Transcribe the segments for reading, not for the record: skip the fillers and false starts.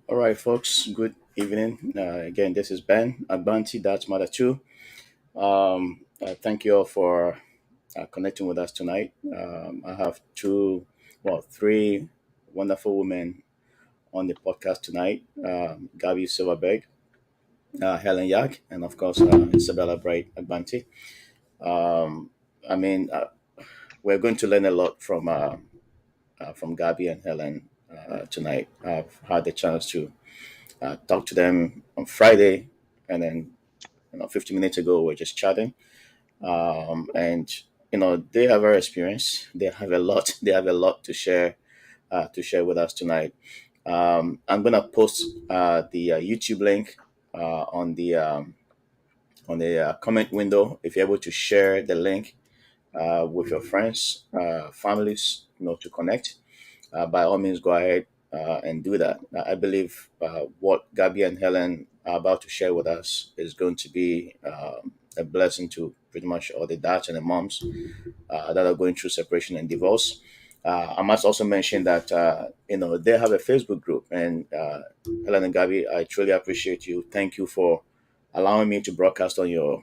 All right, folks. Good evening. Again, this is Ben Agbanti. That's Mother Two. Thank you all for connecting with us tonight. I have three wonderful women on the podcast tonight. Gabby Silverberg, Helen Yak, and of course Isabella Bright Agbanti. Um, I mean, we're going to learn a lot from Gabby and Helen tonight. I've had the chance to talked to them on Friday, and then 15 minutes ago we're just chatting. And they have our experience. They have a lot. They have a lot to share with us tonight. I'm gonna post the YouTube link on the comment window. If you're able to share the link with your friends, families, to connect, by all means, go ahead and do that. I believe what Gabby and Helen are about to share with us is going to be a blessing to pretty much all the dads and the moms that are going through separation and divorce. I must also mention that they have a Facebook group, and Helen and Gabby, I truly appreciate you. Thank you for allowing me to broadcast on your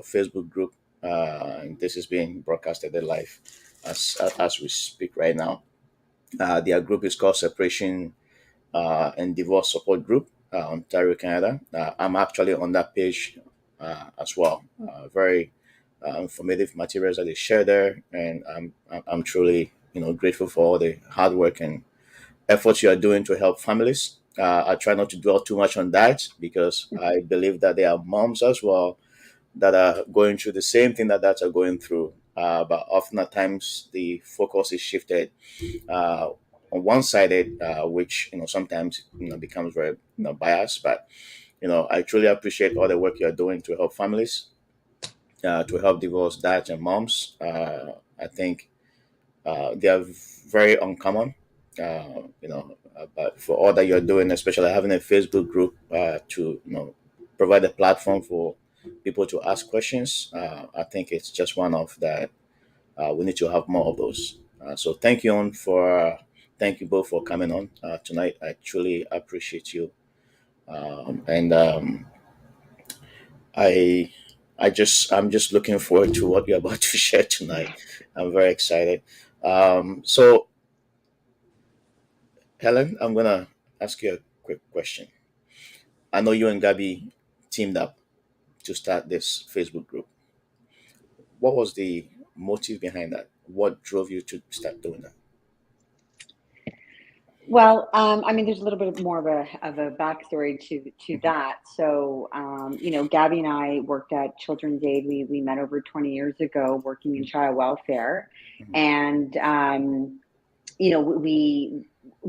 Facebook group. And this is being broadcasted live as we speak right now. Their group is called Separation and Divorce Support Group, Ontario, Canada. I'm actually on that page as well. Very informative materials that they share there, and I'm truly grateful for all the hard work and efforts you are doing to help families. I try not to dwell too much on that because I believe that there are moms as well that are going through the same thing that dads are going through. But often at times the focus is shifted uh, on one-sided, which sometimes becomes very biased. But I truly appreciate all the work you're doing to help families, to help divorced dads and moms. I think they are very uncommon. But for all that you're doing, especially having a Facebook group to provide a platform for people to ask questions, I think it's just one of that. We need to have more of those. So thank you both for coming on tonight. I truly appreciate you, and I I'm just looking forward to what you're about to share tonight. I'm very excited. So Helen, I'm gonna ask you a quick question. I know you and Gabby teamed up to start this Facebook group. What was the motive behind that? What drove you to start doing that? Well, I mean, there's a little bit more of a backstory to Mhm, that. So, Gabby and I worked at Children's Aid. We met over 20 years ago, working in child welfare, mhm, and you know, we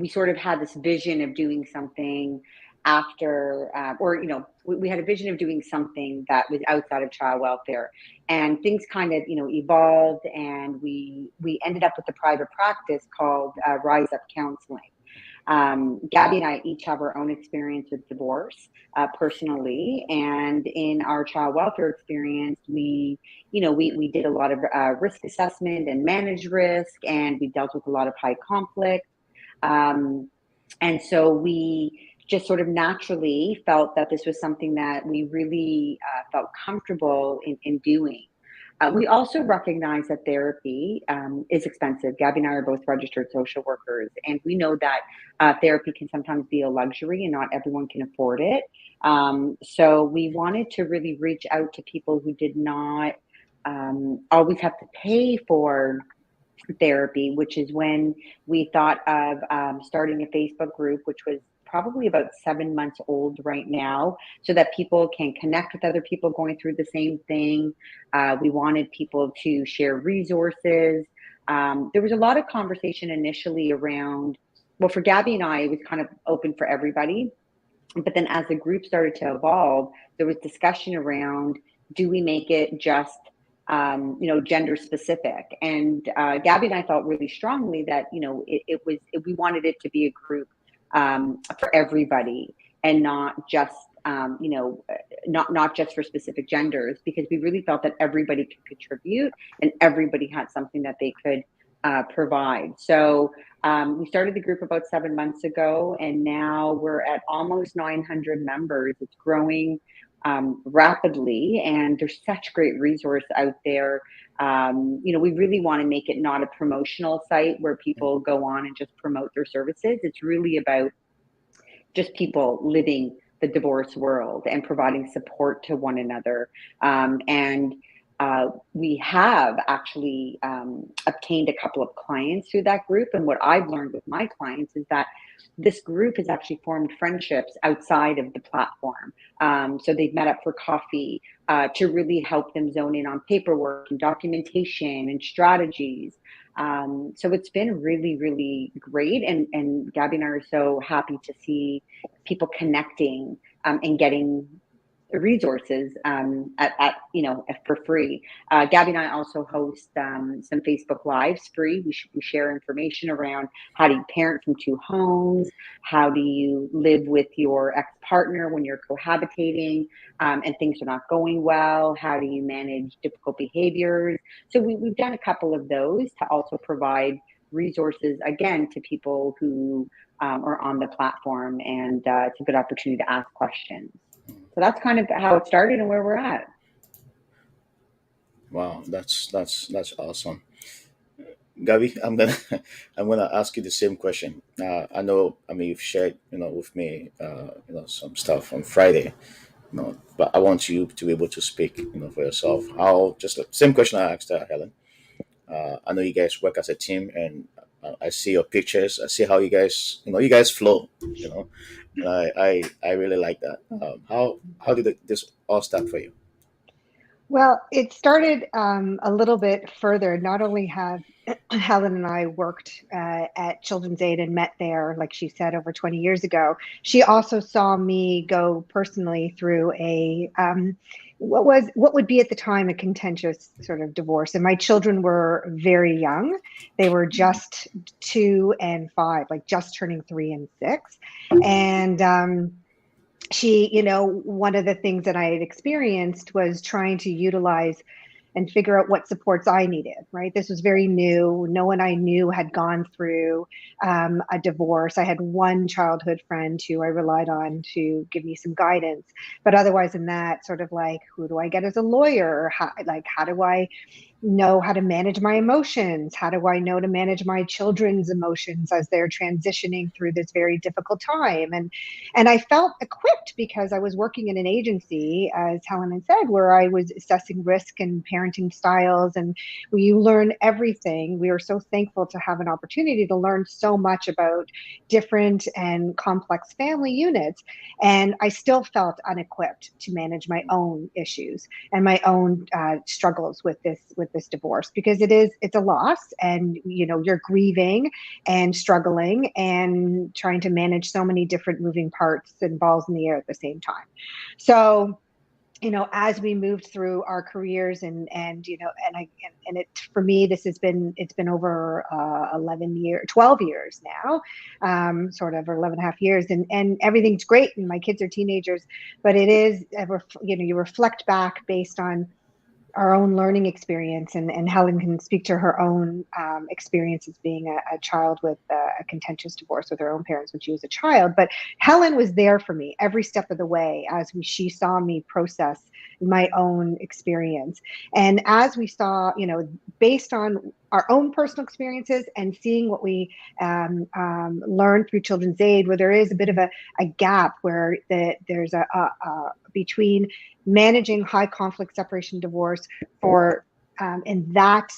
sort of had this vision of doing something after, or we had a vision of doing something that was outside of child welfare, and things kind of evolved, and we ended up with a private practice called Rise Up Counseling. Gabby and I each have our own experience with divorce personally, and in our child welfare experience, we did a lot of risk assessment and managed risk, and we dealt with a lot of high conflict. Um, and so we just sort of naturally felt that this was something that we really felt comfortable in doing. We also recognize that therapy is expensive. Gabby and I are both registered social workers, and we know that therapy can sometimes be a luxury and not everyone can afford it. So we wanted to really reach out to people who did not always have to pay for therapy, which is when we thought of starting a Facebook group, which was probably about 7 months old right now, so that people can connect with other people going through the same thing. We wanted people to share resources. There was a lot of conversation initially around, well, for Gabby and I, it was kind of open for everybody. But then as the group started to evolve, there was discussion around, do we make it just gender specific? And Gabby and I felt really strongly that we wanted it to be a group for everybody, and not just not just for specific genders, because we really felt that everybody could contribute and everybody had something that they could provide. So We started the group about 7 months ago, and now we're at almost 900 members. It's growing rapidly, and there's such great resource out there. We really want to make it not a promotional site where people go on and just promote their services. It's really about just people living the divorce world and providing support to one another. And we have actually obtained a couple of clients through that group. And what I've learned with my clients is that this group has actually formed friendships outside of the platform. So they've met up for coffee to really help them zone in on paperwork and documentation and strategies. So it's been really, really great. And Gabby and I are so happy to see people connecting and getting resources for free. Gabby and I also host some Facebook Lives free. We share information around how do you parent from two homes, how do you live with your ex-partner when you're cohabitating and things are not going well, how do you manage difficult behaviors. So we've done a couple of those to also provide resources again to people who are on the platform, and it's a good opportunity to ask questions. So that's kind of how it started and where we're at. Wow, that's awesome. Gabby, I'm gonna I'm gonna ask you the same question. I know, I mean, you've shared, with me, some stuff on Friday, but I want you to be able to speak, for yourself. How, just the same question I asked Helen. I know you guys work as a team, and I see your pictures. I see how you guys flow. And I really like that. How did this all start for you? Well, it started a little bit further. Not only have Helen and I worked at Children's Aid and met there, like she said, over 20 years ago, she also saw me go personally through a what would be at the time a contentious sort of divorce. And my children were very young. They were just 2 and 5, like just turning 3 and 6. And she, one of the things that I had experienced was trying to utilize and figure out what supports I needed, right? This was very new. No one I knew had gone through a divorce. I had one childhood friend who I relied on to give me some guidance. But otherwise than that, sort of like, who do I get as a lawyer? How do I know how to manage my emotions? How do I know to manage my children's emotions as they're transitioning through this very difficult time? And I felt equipped because I was working in an agency, as Helen had said, where I was assessing risk and parenting styles, and you learn everything. We are so thankful to have an opportunity to learn so much about different and complex family units. And I still felt unequipped to manage my own issues and my own struggles with this divorce, because it's a loss, and you're grieving and struggling and trying to manage so many different moving parts and balls in the air at the same time. So as we moved through our careers and it, for me, it's been over 12 years now, sort of, or 11 and a half years, and everything's great, and my kids are teenagers, but it is, you reflect back based on our own learning experience, and Helen can speak to her own experiences being a child with a contentious divorce with her own parents when she was a child. But Helen was there for me every step of the way as she saw me process my own experience. And as we saw, based on our own personal experiences and seeing what we learned through Children's Aid, where there is a bit of a gap where there's a between managing high conflict separation divorce for in that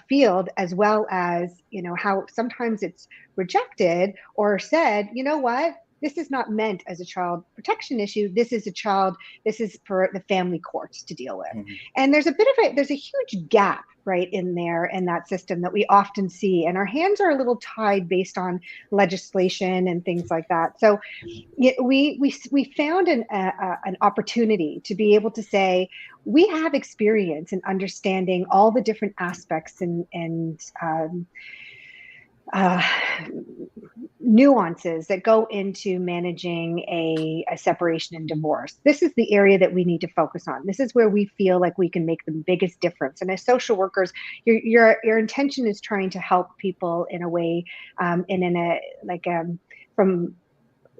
field, as well as how sometimes it's rejected or said, what, this is not meant as a child protection issue. This is for the family courts to deal with. Mhm. And there's a huge gap right in there in that system that we often see, and our hands are a little tied based on legislation and things like that. So we found an opportunity to be able to say we have experience in understanding all the different aspects and uh, nuances that go into managing a separation and divorce. This is the area that we need to focus on. This is where we feel like we can make the biggest difference. And as social workers, your intention is trying to help people in a way, and in a like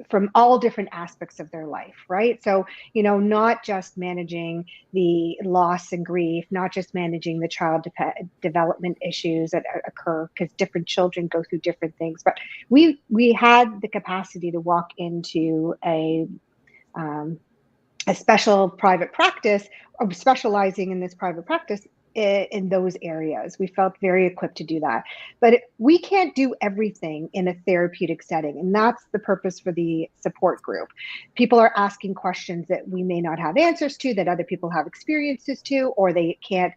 from all different aspects of their life, right? So, not just managing the loss and grief, not just managing the child development issues that occur because different children go through different things. But we had the capacity to walk into a special private practice, or specializing in this private practice in those areas. We felt very equipped to do that. But we can't do everything in a therapeutic setting. And that's the purpose for the support group. People are asking questions that we may not have answers to, that other people have experiences to, or they can't,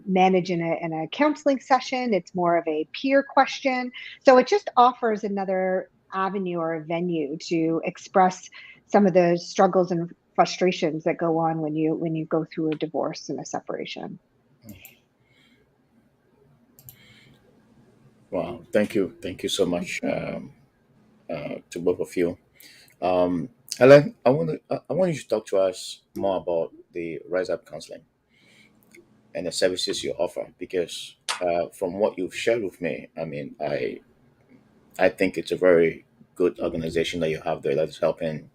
manage in a counseling session. It's more of a peer question. So it just offers another avenue or a venue to express some of the struggles and frustrations that go on when you go through a divorce and a separation. Wow, thank you so much, to both of you. Helen, I want you to talk to us more about the Rise Up Counseling and the services you offer, because from what you've shared with me, I mean, I think it's a very good organization that you have there that is helping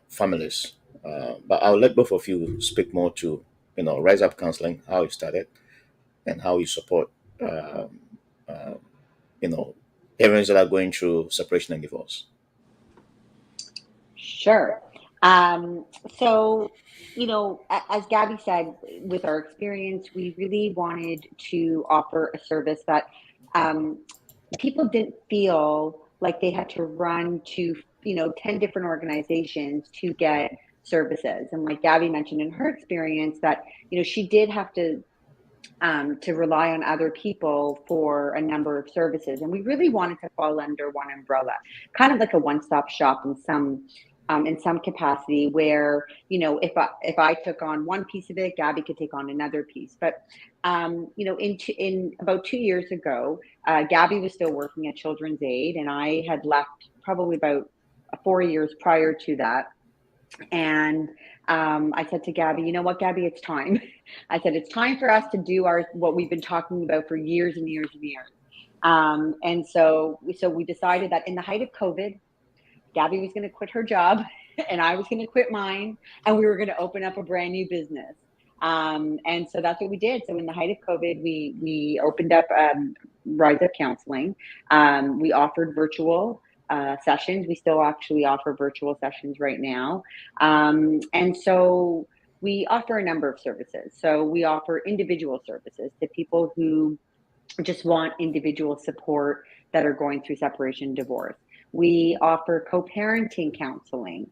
families. But I'll let both of you speak more to Rise Up Counseling, how it started, and how you support um, uh, you know parents that are going through separation and divorce. Sure. Um, so, as Gabby said, with our experience, we really wanted to offer a service that um, people didn't feel like they had to run to, 10 different organizations to get services. And like Gabby mentioned in her experience, that, she did have to rely on other people for a number of services. And we really wanted to fall under one umbrella, kind of like a one-stop shop in some capacity, where, if I took on one piece of it, Gabby could take on another piece. But in about 2 years ago, Gabby was still working at Children's Aid, and I had left probably about 4 years prior to that. And I said to Gabby, you know what, Gabby, it's time. I said, it's time for us to do what we've been talking about for years and years and years. And so we decided that in the height of COVID, Gabby was going to quit her job and I was going to quit mine, and we were going to open up a brand new business. And so that's what we did. So in the height of COVID, we opened up Rise Up Counseling. We offered virtual sessions. We still actually offer virtual sessions right now. And so we offer a number of services. So we offer individual services to people who just want individual support that are going through separation and divorce. We offer co-parenting counseling.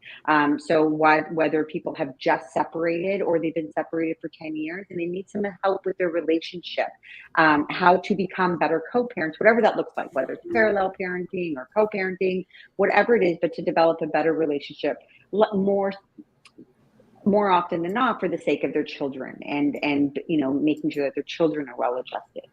So whether people have just separated or they've been separated for 10 years and they need some help with their relationship, how to become better co-parents, whatever that looks like, whether it's parallel parenting or co-parenting, whatever it is, but to develop a better relationship more often than not for the sake of their children, and making sure that their children are well adjusted.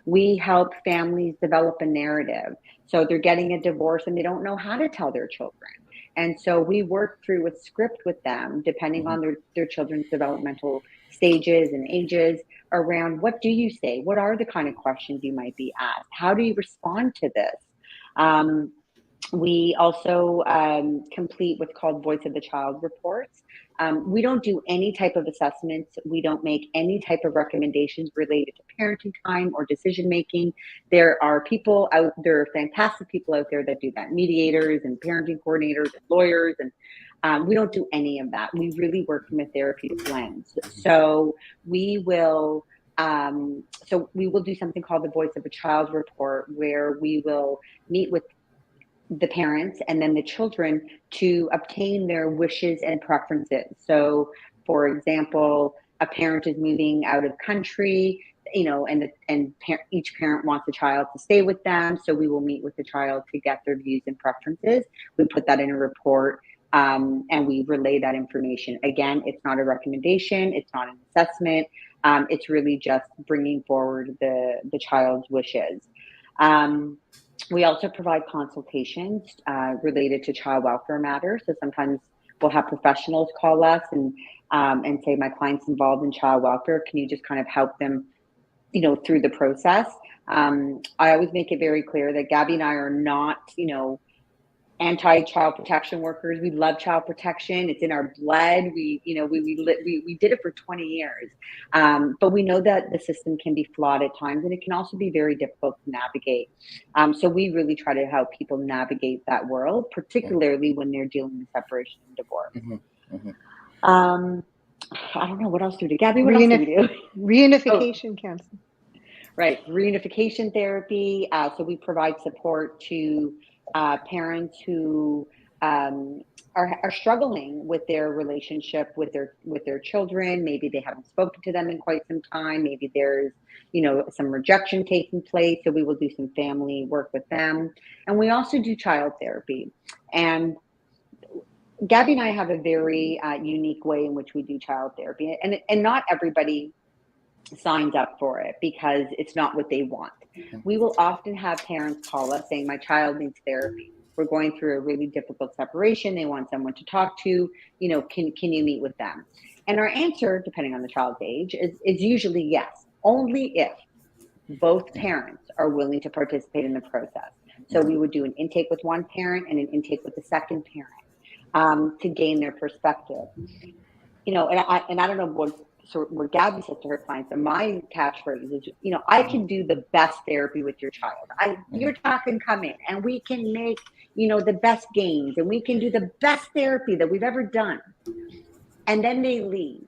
We help families develop a narrative. So they're getting a divorce and they don't know how to tell their children. And so we work through a script with them, depending Mhm. on their children's developmental stages and ages, around what do you say? What are the kind of questions you might be asked? How do you respond to this? Um, we also complete what's called Voice of the Child reports. We don't do any type of assessments. We don't make any type of recommendations related to parenting time or decision making. There are fantastic people out there that do that, mediators and parenting coordinators and lawyers, and we don't do any of that. We really work from a therapeutic lens. So we will do something called the Voice of a Child report, where we will meet with the parents and then the children to obtain their wishes and preferences. So, for example, a parent is moving out of country, each parent wants the child to stay with them. So we will meet with the child to get their views and preferences. We put that in a report, and we relay that information. Again, it's not a recommendation, it's not an assessment. It's really just bringing forward the child's wishes. Um, We also provide consultations related to child welfare matters. So sometimes we'll have professionals call us and say, my client's involved in child welfare. Can you just kind of help them, through the process? I always make it very clear that Gabby and I are not, anti-child protection workers. We love child protection. It's in our blood. We did it for 20 years. But we know that the system can be flawed at times, and it can also be very difficult to navigate. So we really try to help people navigate that world, particularly when they're dealing with separation and divorce. Mm-hmm. Mm-hmm. I don't know, what else do we do? Gabby, what else do we do? Reunification counseling. Right, reunification therapy. So we provide support to parents who are struggling with their relationship with their children. Maybe they haven't spoken to them in quite some time. Maybe there's some rejection taking place. So we will do some family work with them, and we also do child therapy. And Gabby and I have a very unique way in which we do child therapy, and not everybody signs up for it because it's not what they want. We will often have parents call us saying, my child needs therapy. We're going through a really difficult separation. They want someone to talk to, can you meet with them? And our answer, depending on the child's age, is usually yes, only if both parents are willing to participate in the process. So we would do an intake with one parent and an intake with the second parent to gain their perspective. And I don't know what Gabby says to her clients, and my catchphrase is, I can do the best therapy with your child. Your child can come in and we can make, the best gains, and we can do the best therapy that we've ever done. And then they leave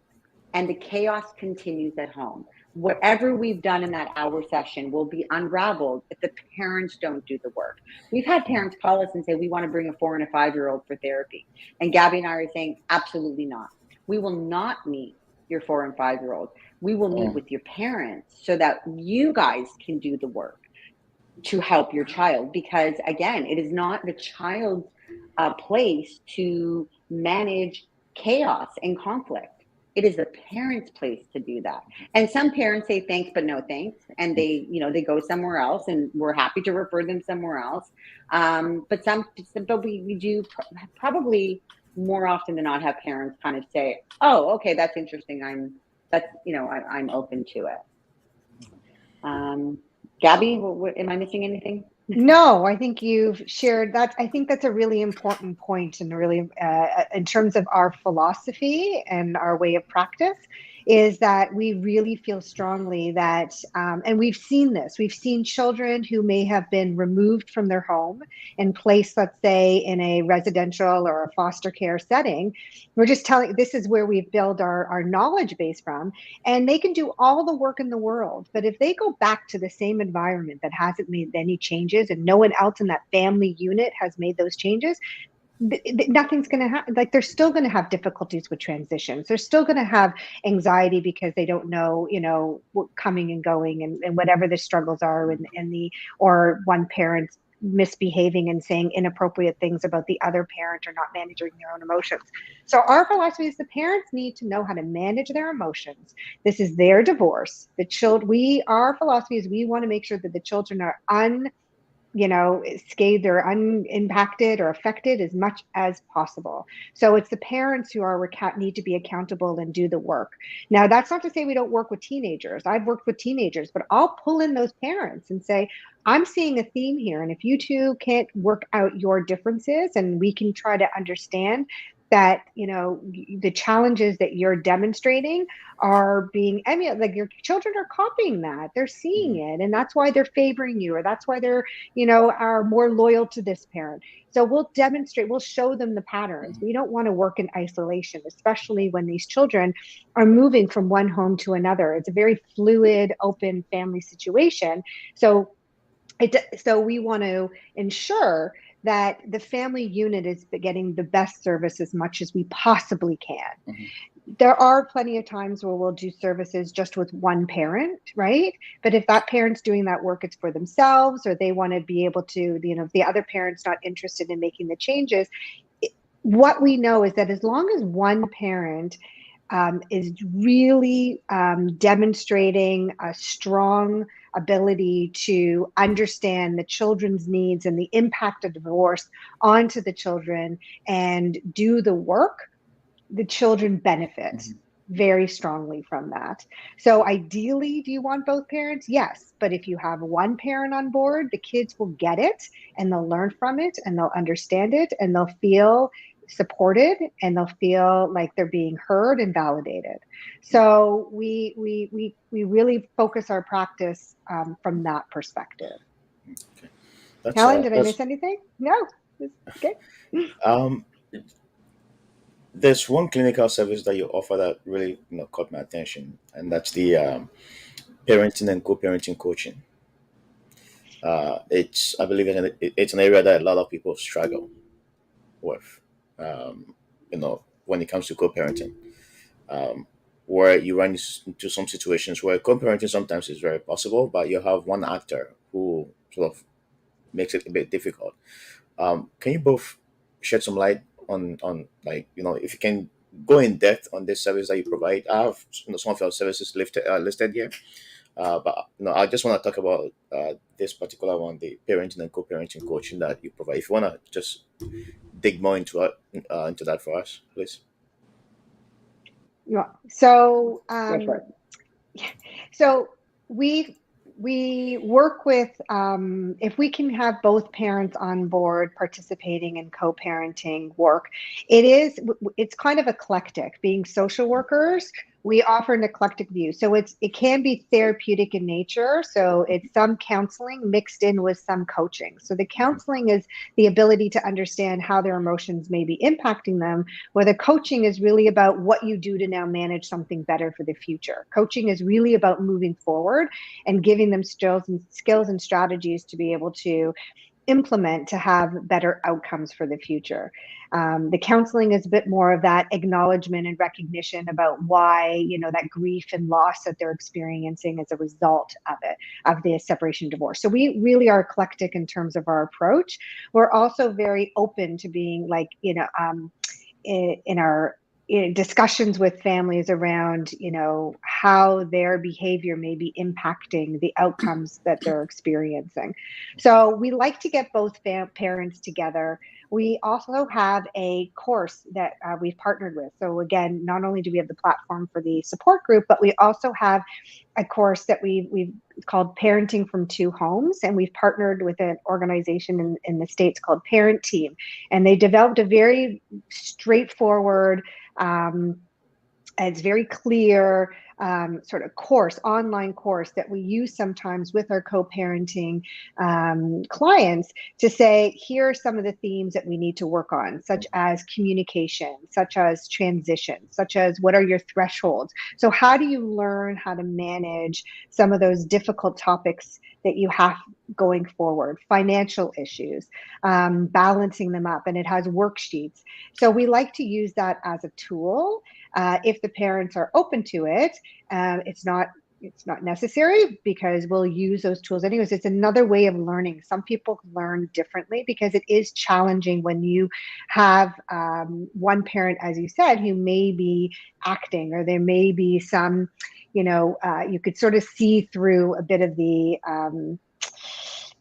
and the chaos continues at home. Whatever we've done in that hour session will be unraveled if the parents don't do the work. We've had parents call us and say, we want to bring a 4 and a 5-year-old for therapy. And Gabby and I are saying, absolutely not. We will not meet your 4 and 5-year-old. We will meet with your parents so that you guys can do the work to help your child. Because again, it is not the child's place to manage chaos and conflict. It is the parents' place to do that. And some parents say thanks, but no thanks. And they go somewhere else, and we're happy to refer them somewhere else. But we do probably more often than not have parents kind of say, oh, okay, that's interesting. I'm open to it. Gabby, am I missing anything? No, I think you've shared that. I think that's a really important point, and really, in terms of our philosophy and our way of practice, is that we really feel strongly that, and we've seen this, we've seen children who may have been removed from their home and placed, let's say, in a residential or a foster care setting. We're just telling, this is where we build our knowledge base from, and they can do all the work in the world. But if they go back to the same environment that hasn't made any changes, and no one else in that family unit has made those changes, nothing's going to happen. Like, they're still going to have difficulties with transitions. They're still going to have anxiety because they don't know, what coming and going, and whatever the struggles are, or one parent's misbehaving and saying inappropriate things about the other parent, or not managing their own emotions. So our philosophy is the parents need to know how to manage their emotions. This is their divorce. Our philosophy is we want to make sure that the children are scathed or unimpacted or affected as much as possible. So it's the parents who need to be accountable and do the work. Now, that's not to say we don't work with teenagers. I've worked with teenagers, but I'll pull in those parents and say, I'm seeing a theme here. And if you two can't work out your differences, and we can try to understand that, the challenges that you're demonstrating are being emulated, like your children are copying that, they're seeing it, and that's why they're favoring you, or that's why they're, are more loyal to this parent. So we'll show them the patterns. We don't want to work in isolation, especially when these children are moving from one home to another. It's a very fluid, open family situation. So we want to ensure that the family unit is getting the best service as much as we possibly can. There are plenty of times where we'll do services just with one parent, right? But if that parent's doing that work, it's for themselves, or they want to be able to, if the other parent's not interested in making the changes, what we know is that as long as one parent is really demonstrating a strong ability to understand the children's needs and the impact of divorce onto the children and do the work, the children benefit very strongly from that. So ideally, do you want both parents? Yes. But if you have one parent on board, the kids will get it and they'll learn from it and they'll understand it and they'll feel supported and they'll feel like they're being heard and validated. So we really focus our practice from that perspective. Okay. That's Helen, did I that's miss anything? No. Okay. um there's one clinical service that you offer that really caught my attention, and that's the parenting and co-parenting coaching. It's I believe it's an area that a lot of people struggle with. Um, when it comes to co-parenting, um, where you run into some situations where co-parenting sometimes is very possible, but you have one actor who sort of makes it a bit difficult. Can you both shed some light on like if you can go in depth on this service that you provide? I have some of your services listed here, but I just want to talk about this particular one, the parenting and co-parenting coaching that you provide. If you want to just dig more into that for us, please. Yeah. So Go for it. So we we work with if we can have both parents on board participating in co-parenting work. It's kind of eclectic. Being social workers, we offer an eclectic view. So it can be therapeutic in nature. So it's some counseling mixed in with some coaching. So the counseling is the ability to understand how their emotions may be impacting them, where the coaching is really about what you do to now manage something better for the future. Coaching is really about moving forward and giving them skills and strategies to be able to implement to have better outcomes for the future. The counseling is a bit more of that acknowledgement and recognition about why, that grief and loss that they're experiencing as a result of it, of the separation divorce. So we really are eclectic in terms of our approach. We're also very open to being like, in our discussions with families around how their behavior may be impacting the outcomes that they're experiencing. So we like to get both parents together. We also have a course that we've partnered with. So again, not only do we have the platform for the support group, but we also have a course that we've called Parenting from Two Homes, and we've partnered with an organization in the States called Parent Team, and they developed a very straightforward, it's very clear sort of online course that we use sometimes with our co-parenting clients to say, here are some of the themes that we need to work on, such as communication, such as transition, such as what are your thresholds. So how do you learn how to manage some of those difficult topics that you have going forward, financial issues, balancing them up, and it has worksheets. So we like to use that as a tool. If the parents are open to it, it's not necessary because we'll use those tools anyways. It's another way of learning. Some people learn differently because it is challenging when you have one parent, as you said, who may be acting, or there may be some, you could sort of see through a bit of the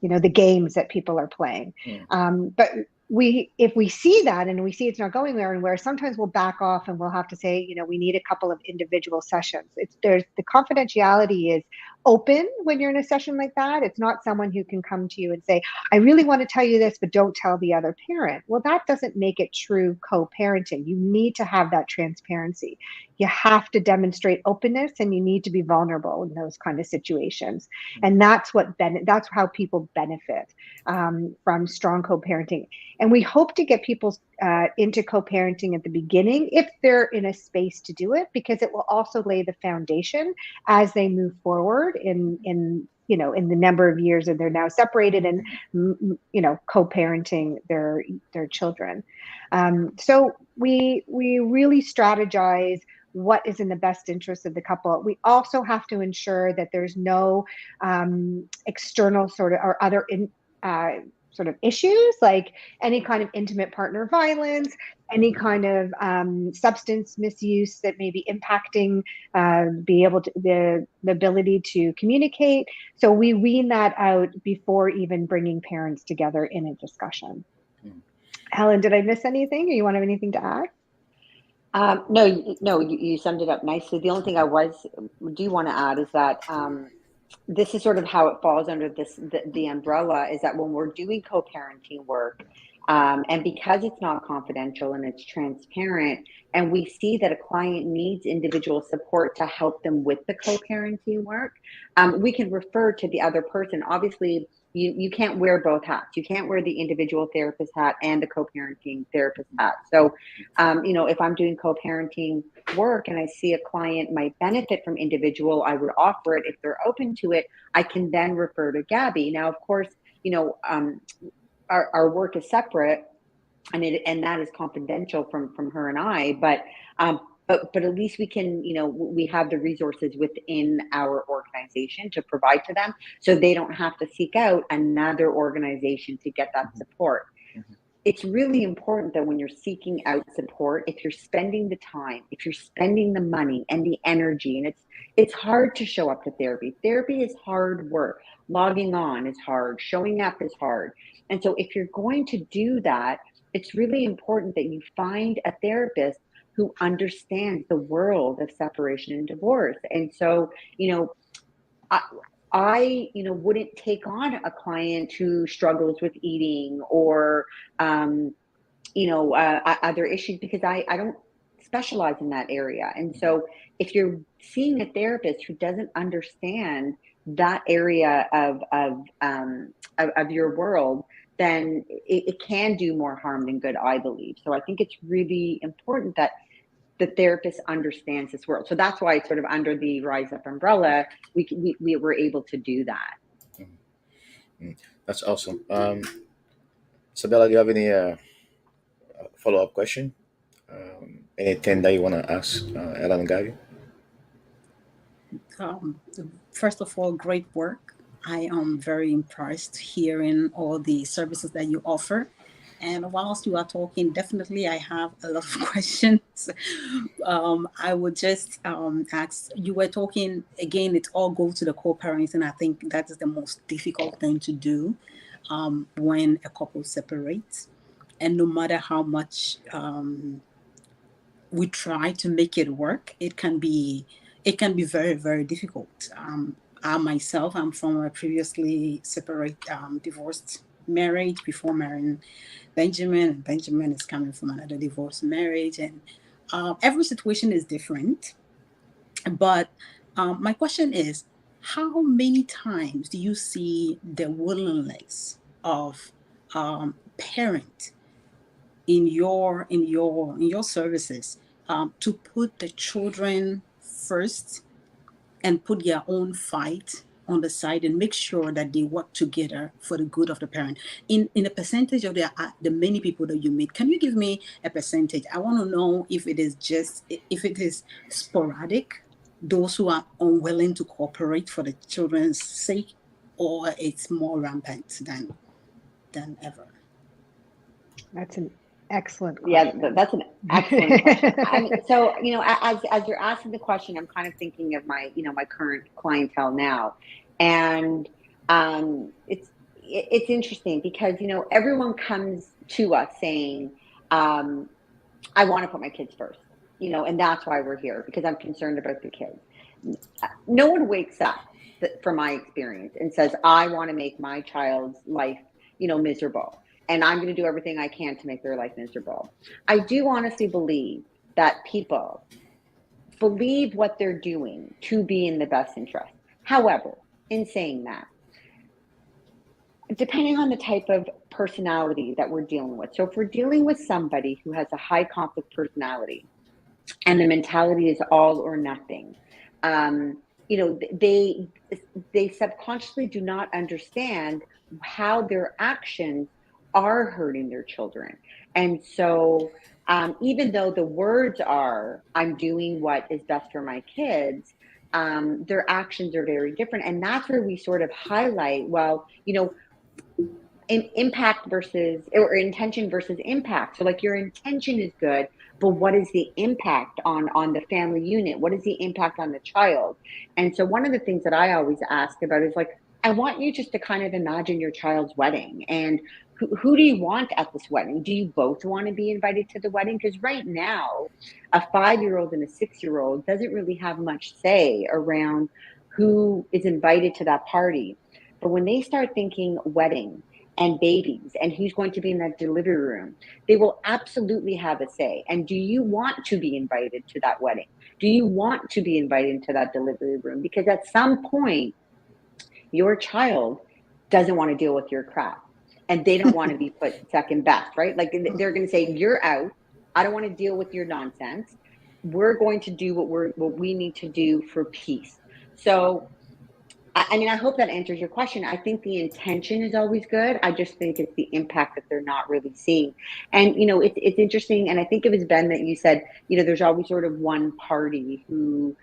the games that people are playing. But if we see that and we see it's not going there, and where sometimes we'll back off and we'll have to say, we need a couple of individual sessions. There's the confidentiality is open when you're in a session like that. It's not someone who can come to you and say, I really want to tell you this, but don't tell the other parent. Well, that doesn't make it true co-parenting. You need to have that transparency. You have to demonstrate openness, and you need to be vulnerable in those kind of situations. And that's how people benefit from strong co-parenting. And we hope to get people into co-parenting at the beginning if they're in a space to do it, because it will also lay the foundation as they move forward in the number of years that they're now separated and co-parenting their children. So we really strategize what is in the best interest of the couple. We also have to ensure that there's no external sort of or other sort of issues, like any kind of intimate partner violence, any kind of substance misuse that may be impacting be able to the ability to communicate. So we wean that out before even bringing parents together in a discussion. Helen, did I miss anything, or you want to have anything to add? No, you summed it up nicely. The only thing I do want to add is that this is sort of how it falls under the umbrella, is that when we're doing co-parenting work, and because it's not confidential and it's transparent, and we see that a client needs individual support to help them with the co-parenting work, we can refer to the other person. Obviously, you can't wear both hats. You can't wear the individual therapist hat and the co-parenting therapist hat. So, if I'm doing co-parenting work and I see a client might benefit from individual, I would offer it. If they're open to it, I can then refer to Gabby. Now, of course, our work is separate, and that is confidential from her and I. But at least we can, we have the resources within our organization to provide to them, so they don't have to seek out another organization to get that support. It's really important that when you're seeking out support, if you're spending the time, if you're spending the money and the energy, and it's hard to show up to therapy. Therapy is hard work. Logging on is hard. Showing up is hard. And so if you're going to do that, it's really important that you find a therapist who understands the world of separation and divorce. And so, I wouldn't take on a client who struggles with eating or, other issues, because I don't specialize in that area. And so if you're seeing a therapist who doesn't understand that area of your world, then it can do more harm than good, I believe. So I think it's really important that the therapist understands this world. So that's why it's sort of under the Rise Up umbrella, we were able to do that. That's awesome. Sabella, do you have any follow-up question? Anything that you want to ask Ellen and Gabby? Um, First of all, great work. I am very impressed hearing all the services that you offer. And whilst you are talking, definitely I have a lot of questions. I would just ask, you were talking, again, it all goes to the co-parenting. I think that is the most difficult thing to do when a couple separates. And no matter how much we try to make it work, it can be very, very difficult. I myself, I'm from a previously separate, divorced marriage before marrying Benjamin, and Benjamin is coming from another divorced marriage, and every situation is different. But my question is, how many times do you see the willingness of parent in your services to put the children first and put their own fight on the side and make sure that they work together for the good of the parent? In a percentage of the many people that you meet, can you give me a percentage? I want to know if it is sporadic, those who are unwilling to cooperate for the children's sake, or it's more rampant than ever. That's an excellent question. Yeah, that's an excellent question. So, as you're asking the question, I'm kind of thinking of my current clientele now. And it's interesting because, everyone comes to us saying, I want to put my kids first, and that's why we're here, because I'm concerned about the kids. No one wakes up, from my experience, and says, I want to make my child's life, miserable, and I'm going to do everything I can to make their life miserable. I do honestly believe that people believe what they're doing to be in the best interest. However, in saying that, depending on the type of personality that we're dealing with. So if we're dealing with somebody who has a high conflict personality and the mentality is all or nothing, they subconsciously do not understand how their actions are hurting their children. And so even though the words are, I'm doing what is best for my kids, their actions are very different. And that's where we sort of highlight, well, impact versus, or intention versus impact. So like your intention is good, but what is the impact on the family unit? What is the impact on the child? And so one of the things that I always ask about is like, I want you just to kind of imagine your child's wedding, and who do you want at this wedding? Do you both want to be invited to the wedding? Because right now, a 5-year-old and a 6-year-old doesn't really have much say around who is invited to that party. But when they start thinking wedding and babies and who's going to be in that delivery room, they will absolutely have a say. And do you want to be invited to that wedding? Do you want to be invited to that delivery room? Because at some point, your child doesn't want to deal with your crap, and they don't want to be put second best, right? Like they're going to say, you're out. I don't want to deal with your nonsense. We're going to do what we need to do for peace. So I mean, I hope that answers your question. I think the intention is always good. I just think it's the impact that they're not really seeing. And, you know, it's interesting. And I think it was Ben that you said, you know, there's always sort of one party who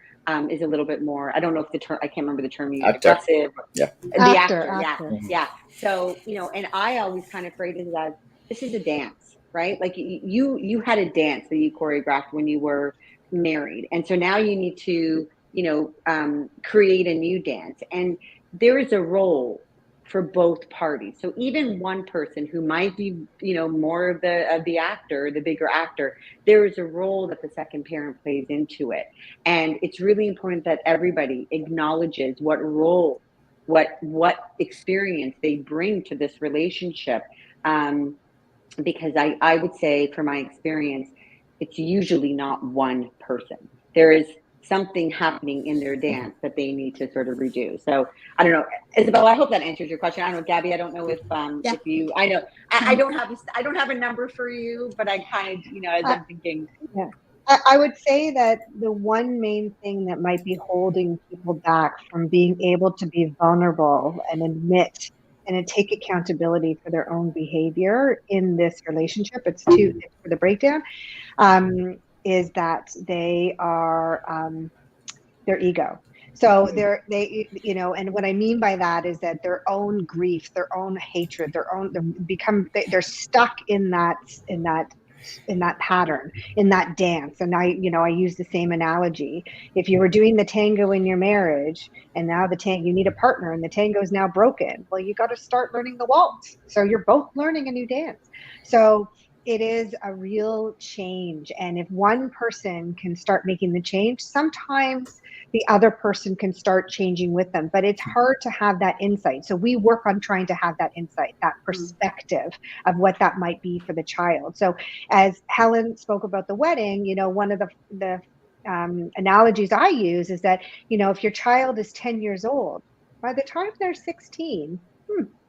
is a little bit more, I don't know if the term, I can't remember the term you used, Actor. aggressive. Yeah. The actor. Yeah. Actor. Yeah. So, you know, and I always kind of phrase it as, this is a dance, right? Like you had a dance that you choreographed when you were married. And so now you need to, you know, create a new dance. And there is a role for both parties. So even one person who might be, you know, more of the actor, the bigger actor, there is a role that the second parent plays into it. And it's really important that everybody acknowledges what role, what experience they bring to this relationship. Because I would say, from my experience, it's usually not one person. There is something happening in their dance that they need to sort of redo. So I don't know, Isabel, I hope that answers your question. I don't know, Gabby, I don't know if Yeah. if you, I know I don't have a number for you, but I kind of, you know, as I'm thinking. Yeah. I would say that the one main thing that might be holding people back from being able to be vulnerable and admit and then take accountability for their own behavior in this relationship, it's for the breakdown, is that they are their ego. So they, you know, and what I mean by that is that their own grief, their own hatred, they're stuck in that pattern, in that dance. And I use the same analogy. If you were doing the tango in your marriage, and now you need a partner, and the tango is now broken, well, you got to start learning the waltz. So you're both learning a new dance. So it is a real change. And if one person can start making the change, sometimes the other person can start changing with them. But it's hard to have that insight. So we work on trying to have that insight, that perspective of what that might be for the child. So as Helen spoke about the wedding, you know, one of the analogies I use is that, you know, if your child is 10 years old, by the time they're 16,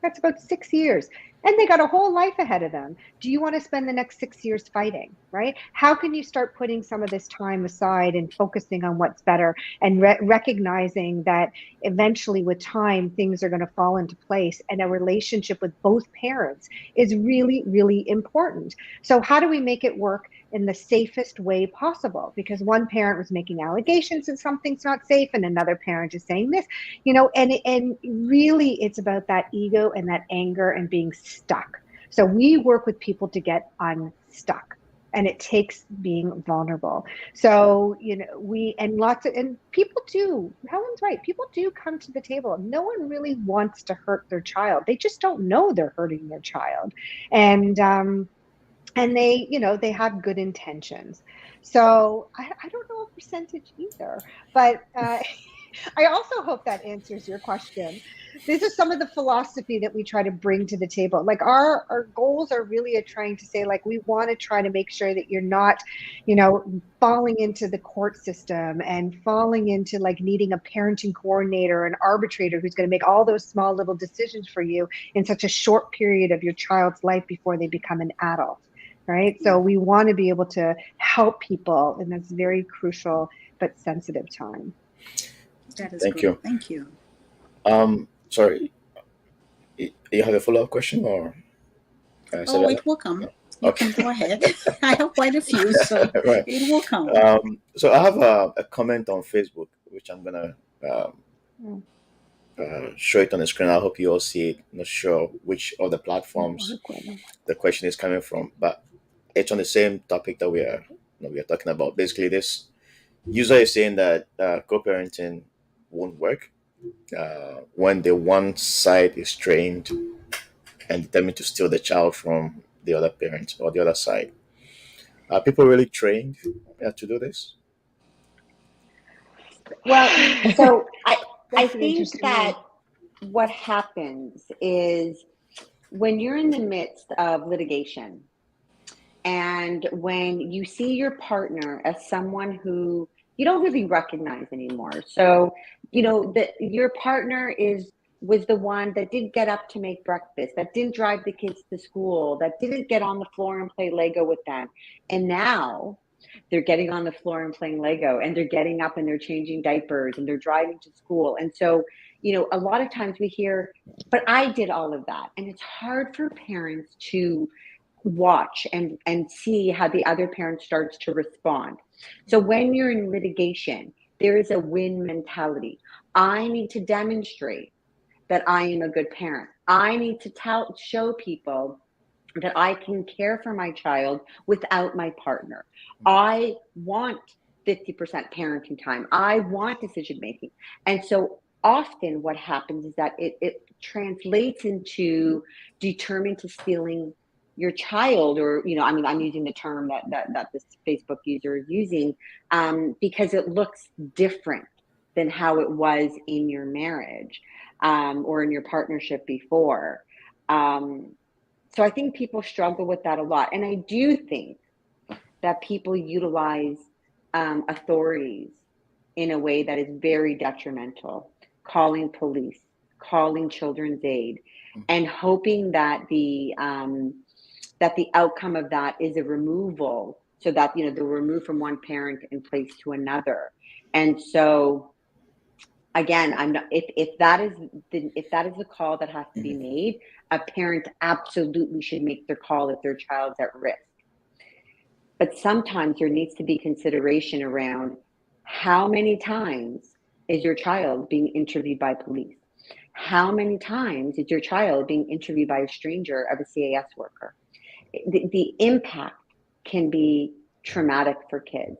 that's about 6 years. And they got a whole life ahead of them. Do you want to spend the next 6 years fighting, right? How can you start putting some of this time aside and focusing on what's better, and recognizing that eventually with time, things are going to fall into place, and a relationship with both parents is really, really important. So how do we make it work in the safest way possible? Because one parent was making allegations that something's not safe, and another parent is saying this, you know, and really it's about that ego and that anger and being stuck. So we work with people to get unstuck, and it takes being vulnerable. So, you know, and people do, Helen's right, people do come to the table. No one really wants to hurt their child. They just don't know they're hurting their child. And they, you know, they have good intentions. So I don't know a percentage either, but I also hope that answers your question. This is some of the philosophy that we try to bring to the table. Like our goals are really trying to say, like, we want to try to make sure that you're not, you know, falling into the court system and falling into like needing a parenting coordinator, an arbitrator who's going to make all those small little decisions for you in such a short period of your child's life before they become an adult. Right. So we want to be able to help people in this very crucial but sensitive time. That is Thank great. you. Thank you. Sorry, you have a follow-up question, or? Oh, it will come. You Okay. can go ahead. I have quite a few, so Right. it will come. So I have a comment on Facebook, which I'm gonna show it on the screen. I hope you all see it. Not sure which other platforms the question is coming from, but it's on the same topic that we are talking about. Basically, this user is saying that co-parenting won't work when the one side is trained and determined to steal the child from the other parent or the other side. Are people really trained to do this? Well, so I That's an think interesting that one. what happens is when you're in the midst of litigation and when you see your partner as someone who you don't really recognize anymore. So, that your partner was the one that didn't get up to make breakfast, that didn't drive the kids to school, that didn't get on the floor and play Lego with them. And now they're getting on the floor and playing Lego, and they're getting up and they're changing diapers and they're driving to school. And so, a lot of times we hear, but I did all of that. And it's hard for parents to watch and see how the other parent starts to respond. So when you're in litigation, there is a win mentality. I need to demonstrate that I am a good parent. I need to show people that I can care for my child without my partner. I want 50% parenting time. I want decision making. And so often what happens is that it translates into determined to stealing your child, or I mean, I'm using the term that this Facebook user is using, because it looks different than how it was in your marriage, or in your partnership before. So I think people struggle with that a lot. And I do think that people utilize authorities in a way that is very detrimental, calling police, calling children's aid, and hoping that the outcome of that is a removal, so that they're removed from one parent and placed to another. And so again, I'm not, if that is the call that has to be made, a parent absolutely should make their call if their child's at risk. But sometimes there needs to be consideration around how many times is your child being interviewed by police? How many times is your child being interviewed by a stranger of a CAS worker? The impact can be traumatic for kids.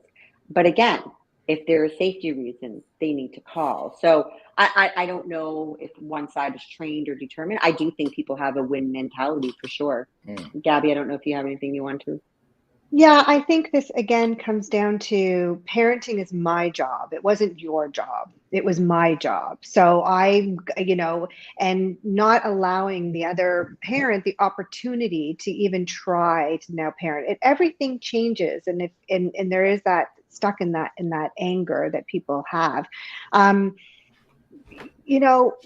But again, if there are safety reasons, they need to call. So I don't know if one side is trained or determined. I do think people have a win mentality for sure. Gabby, I don't know if you have anything you want to. Yeah, I think this again comes down to parenting is my job. It wasn't your job. It was my job. So and not allowing the other parent the opportunity to even try to now parent. Everything changes, and there is that stuck in that anger that people have.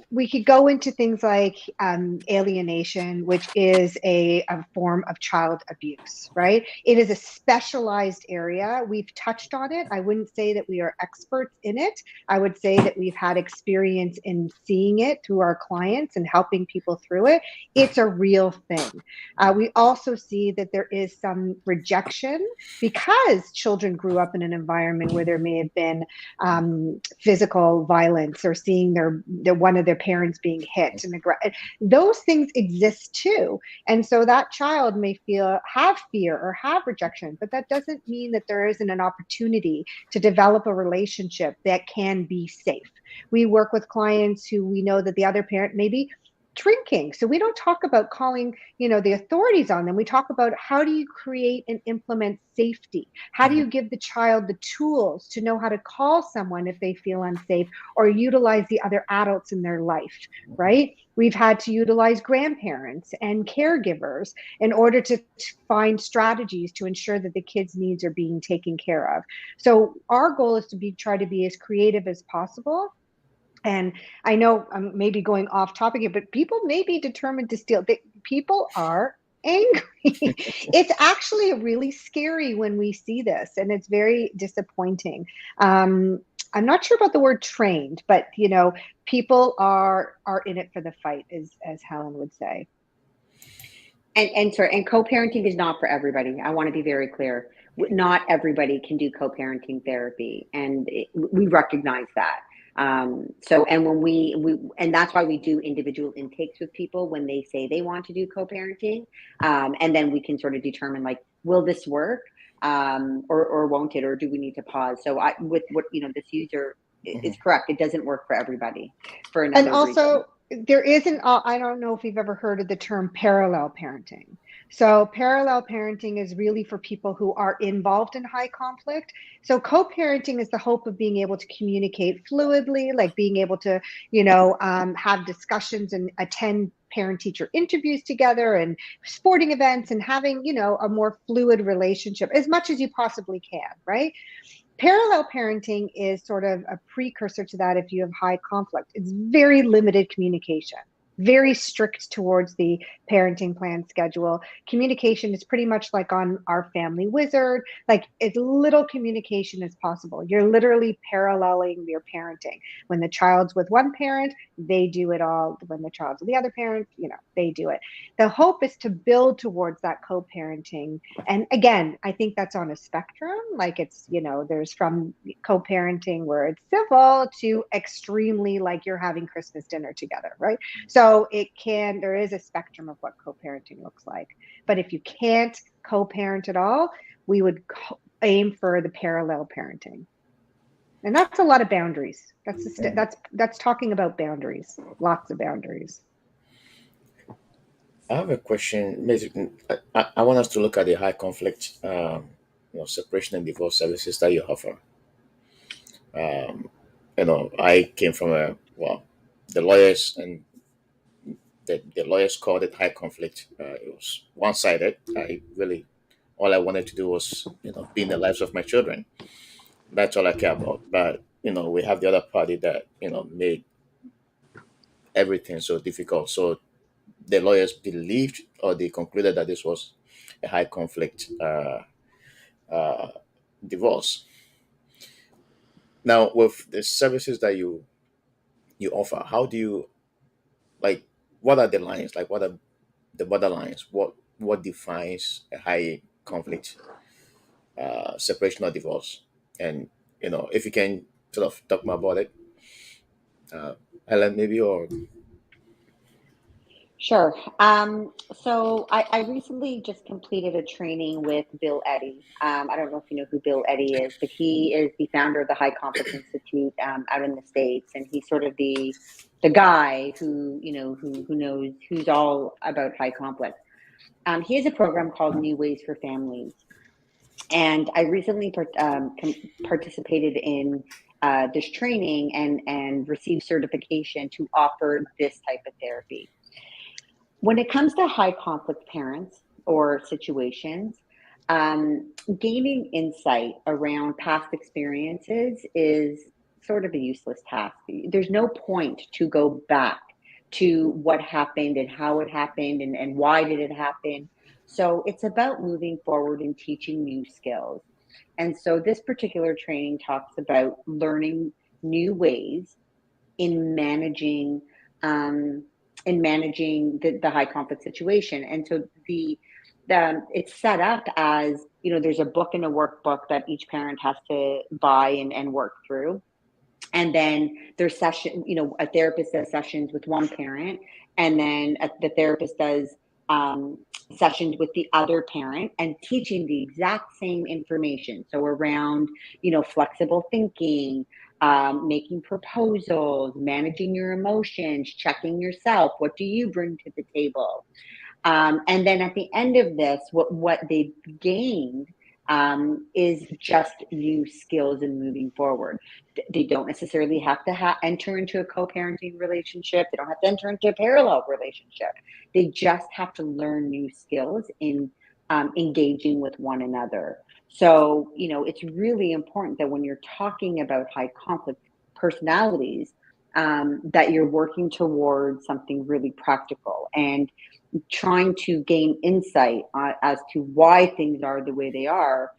We could go into things like alienation, which is a form of child abuse, right? It is a specialized area. We've touched on it. I wouldn't say that we are experts in it. I would say that we've had experience in seeing it through our clients and helping people through it. It's a real thing. We also see that there is some rejection because children grew up in an environment where there may have been physical violence, or seeing their one of their parents being hit, and those things exist too. And so that child may have fear or have rejection, but that doesn't mean that there isn't an opportunity to develop a relationship that can be safe. We work with clients who we know that the other parent may be drinking. So we don't talk about calling, the authorities on them. We talk about how do you create and implement safety? How do you give the child the tools to know how to call someone if they feel unsafe, or utilize the other adults in their life, right? We've had to utilize grandparents and caregivers in order to find strategies to ensure that the kids' needs are being taken care of. So our goal is to try to be as creative as possible. And I know I'm maybe going off topic here, but people may be determined to steal. People are angry. It's actually really scary when we see this, and it's very disappointing. I'm not sure about the word trained, but people are in it for the fight, as Helen would say. And co-parenting is not for everybody. I want to be very clear. Not everybody can do co-parenting therapy, and we recognize that. And when and that's why we do individual intakes with people when they say they want to do co-parenting. And then we can sort of determine, like, will this work? Or won't it, or do we need to pause? So with what, this user is correct. It doesn't work for everybody for a And number of reasons. also, there isn't, I don't know if you've ever heard of the term parallel parenting. So, parallel parenting is really for people who are involved in high conflict. So, co parenting is the hope of being able to communicate fluidly, like being able to, have discussions and attend parent teacher interviews together and sporting events and having, a more fluid relationship as much as you possibly can, right? Parallel parenting is sort of a precursor to that if you have high conflict. It's very limited communication, very strict towards the parenting plan schedule. Communication is pretty much like on our family wizard, like as little communication as possible. You're literally paralleling your parenting. When the child's with one parent, they do it all. When the child's with the other parent, they do it. The hope is to build towards that co-parenting. And again, I think that's on a spectrum. Like it's, there's from co-parenting where it's civil to extremely like you're having Christmas dinner together, right? So there is a spectrum of what co-parenting looks like. But if you can't co-parent at all, we would aim for the parallel parenting. And that's a lot of boundaries. That's talking about boundaries, lots of boundaries. I have a question. Basically, I want us to look at the high conflict, separation and divorce services that you offer. Um, I came from the lawyers, and the lawyers called it high conflict. It was one sided. All I wanted to do was, be in the lives of my children. That's all I care about. But, we have the other party that, made everything so difficult. So the lawyers believed, or they concluded, that this was a high conflict uh, divorce. Now, with the services that you offer, how do you, like, what are the lines? Like, what are the borderlines? What defines a high conflict separation or divorce? And if you can sort of talk more about it, uh, Helen, maybe, or Sure. So I recently just completed a training with Bill Eddy. I don't know if you know who Bill Eddy is, but he is the founder of the High Conflict Institute out in the States, and he's sort of the guy who knows who's all about high conflict. He has a program called New Ways for Families, and I recently participated in this training and received certification to offer this type of therapy. When it comes to high conflict parents or situations, gaining insight around past experiences is sort of a useless task. There's no point to go back to what happened and how it happened and why did it happen. So it's about moving forward and teaching new skills. And so this particular training talks about learning new ways in managing um, the high conflict situation. And so it's set up as, there's a book and a workbook that each parent has to buy and work through. And then there's a therapist does sessions with one parent, and then the therapist does um, sessions with the other parent and teaching the exact same information. So around, flexible thinking, making proposals, managing your emotions, checking yourself. What do you bring to the table? And then at the end of this, what they've gained is just new skills in moving forward. They don't necessarily have to enter into a co-parenting relationship. They don't have to enter into a parallel relationship. They just have to learn new skills in engaging with one another. So, it's really important that when you're talking about high conflict personalities, that you're working towards something really practical and trying to gain insight as to why things are the way they are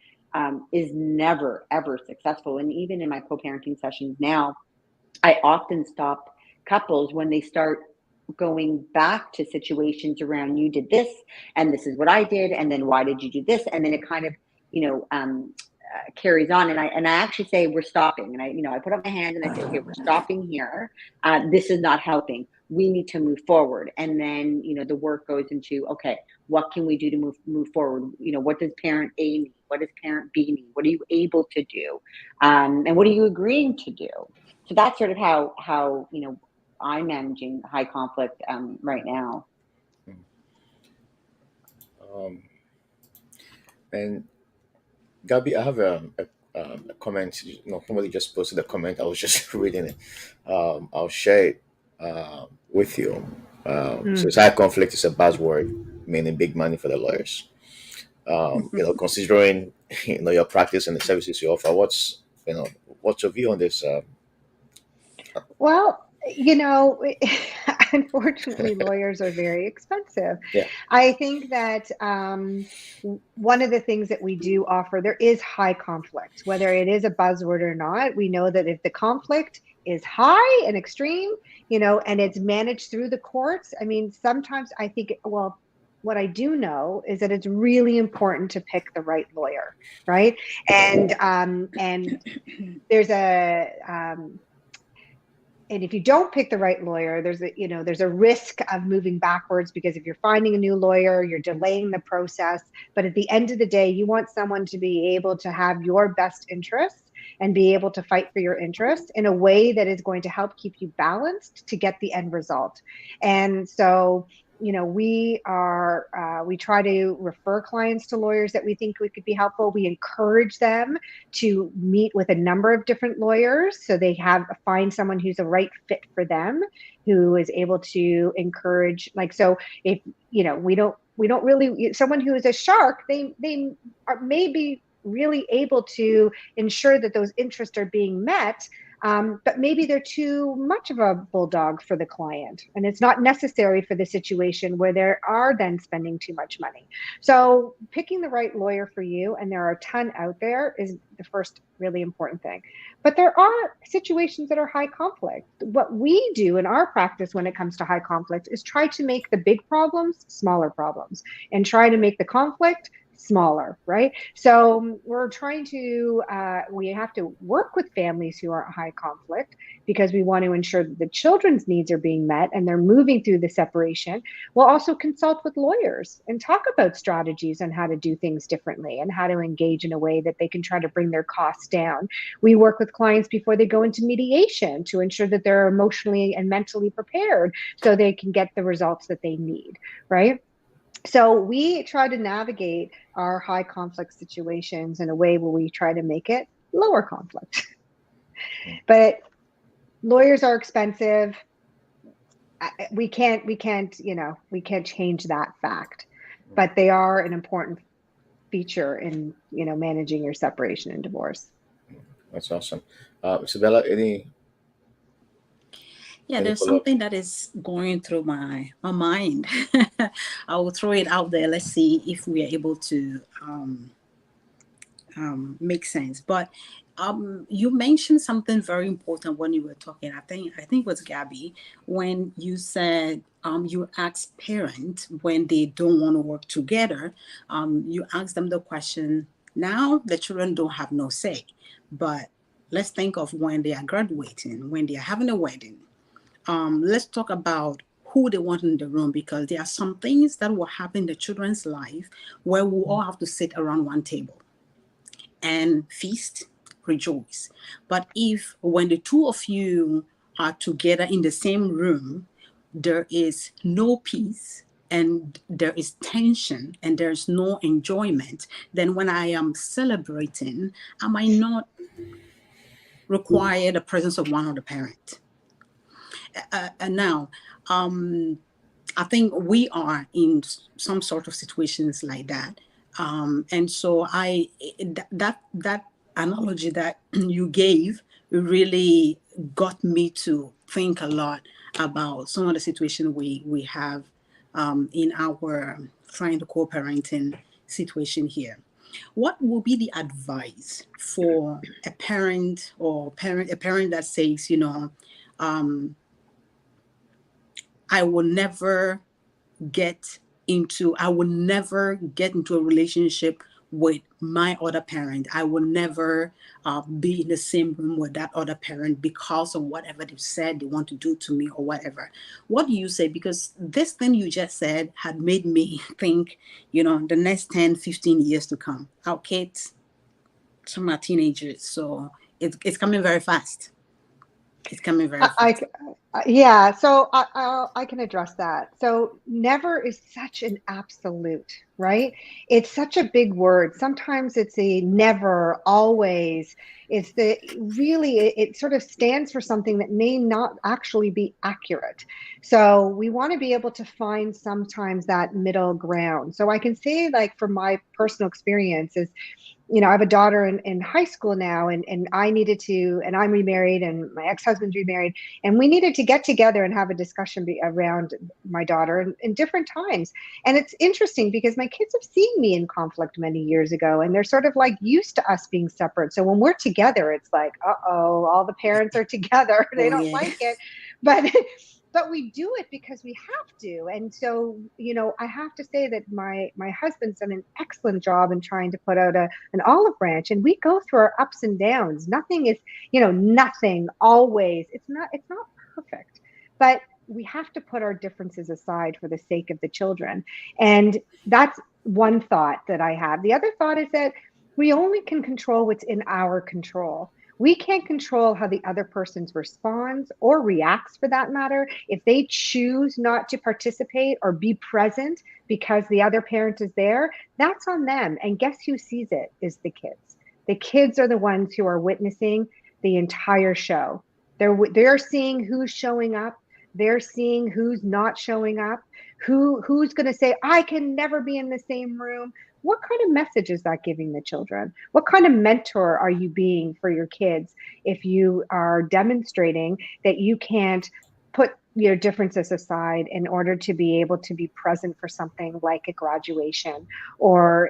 is never ever successful. And even in my co-parenting sessions now, I often stop couples when they start going back to situations around, you did this and this is what I did, and then why did you do this, and then it kind of, you know um, carries on. And I actually say, we're stopping. And I put up my hand and I say, okay, we're stopping here. This is not helping. We need to move forward. And then, the work goes into, okay, what can we do to move forward? What does parent A need? What does parent B need? What are you able to do? And what are you agreeing to do? So that's sort of how I'm managing high conflict right now. And Gabby, I have a comment. Somebody just posted a comment. I was just reading it. I'll share it with you. So, high conflict is a buzzword, meaning big money for the lawyers. Considering your practice and the services you offer, what's your view on this? Well, unfortunately, lawyers are very expensive. Yeah. I think that one of the things that we do offer, there is high conflict, whether it is a buzzword or not. We know that if the conflict is high and extreme, and it's managed through the courts, I mean, sometimes I think, well, what I do know is that it's really important to pick the right lawyer, right? And there's and if you don't pick the right lawyer, there's a risk of moving backwards, because if you're finding a new lawyer, you're delaying the process. But at the end of the day, you want someone to be able to have your best interests and be able to fight for your interests in a way that is going to help keep you balanced to get the end result. And so, we try to refer clients to lawyers that we think could be helpful. We encourage them to meet with a number of different lawyers, so they find someone who's a right fit for them, who is able to encourage, so if we don't really, someone who is a shark, they are maybe really able to ensure that those interests are being met. But maybe they're too much of a bulldog for the client, and it's not necessary for the situation where they are then spending too much money. So picking the right lawyer for you, and there are a ton out there, is the first really important thing. But there are situations that are high conflict. What we do in our practice when it comes to high conflict is try to make the big problems smaller problems, and try to make the conflict smaller, right? So we're trying to, we have to work with families who are at high conflict, because we want to ensure that the children's needs are being met and they're moving through the separation. We'll also consult with lawyers and talk about strategies on how to do things differently and how to engage in a way that they can try to bring their costs down. We work with clients before they go into mediation to ensure that they're emotionally and mentally prepared so they can get the results that they need, right? So we try to navigate our high conflict situations in a way where we try to make it lower conflict. But lawyers are expensive. We can't change that fact, but they are an important feature in, managing your separation and divorce. That's awesome. Isabella, Yeah, any there's follow-up? something that is going through my mind. I will throw it out there. Let's see if we are able to make sense. But you mentioned something very important when you were talking. I think it was Gabby, when you said you ask parents when they don't want to work together. You ask them the question. Now the children don't have no say, but let's think of when they are graduating, when they are having a wedding. Let's talk about who they want in the room, because there are some things that will happen in the children's life where we all have to sit around one table and feast, rejoice. But if when the two of you are together in the same room, there is no peace and there is tension and there's no enjoyment, then when I am celebrating, I might not require the presence of one of the parents. And now, I think we are in some sort of situations like that. And so that analogy that you gave really got me to think a lot about some of the situation we have in our trying to co-parenting situation here. What would be the advice for a parent a parent that says, I will never get into a relationship with my other parent. I will never be in the same room with that other parent because of whatever they said they want to do to me or whatever. What do you say? Because this thing you just said had made me think, the next 10, 15 years to come, our kids, some are teenagers. So it's coming very fast. It's coming very fast. Yeah, so I can address that. So never is such an absolute, right? It's such a big word. Sometimes it's a never, always. It's the really, it sort of stands for something that may not actually be accurate. So we want to be able to find sometimes that middle ground. So I can say, like, from my personal experience is, I have a daughter in high school now, and I needed to, and I'm remarried, and my ex-husband's remarried, and we needed to get together and have a discussion around my daughter in different times. And it's interesting because my kids have seen me in conflict many years ago, and they're sort of like used to us being separate. So when we're together, it's like, uh-oh, all the parents are together. They Oh, don't yeah. like it. But we do it because we have to. And so, I have to say that my husband's done an excellent job in trying to put out an olive branch, and we go through our ups and downs. Nothing is, nothing always. It's not perfect, but we have to put our differences aside for the sake of the children. And that's one thought that I have. The other thought is that we only can control what's in our control. We can't control how the other person responds or reacts, for that matter. If they choose not to participate or be present because the other parent is there, that's on them. And guess who sees it is the kids. The kids are the ones who are witnessing the entire show. They're seeing who's showing up. They're seeing who's not showing up. Who's going to say, I can never be in the same room. What kind of message is that giving the children? What kind of mentor are you being for your kids if you are demonstrating that you can't put your differences aside in order to be able to be present for something like a graduation or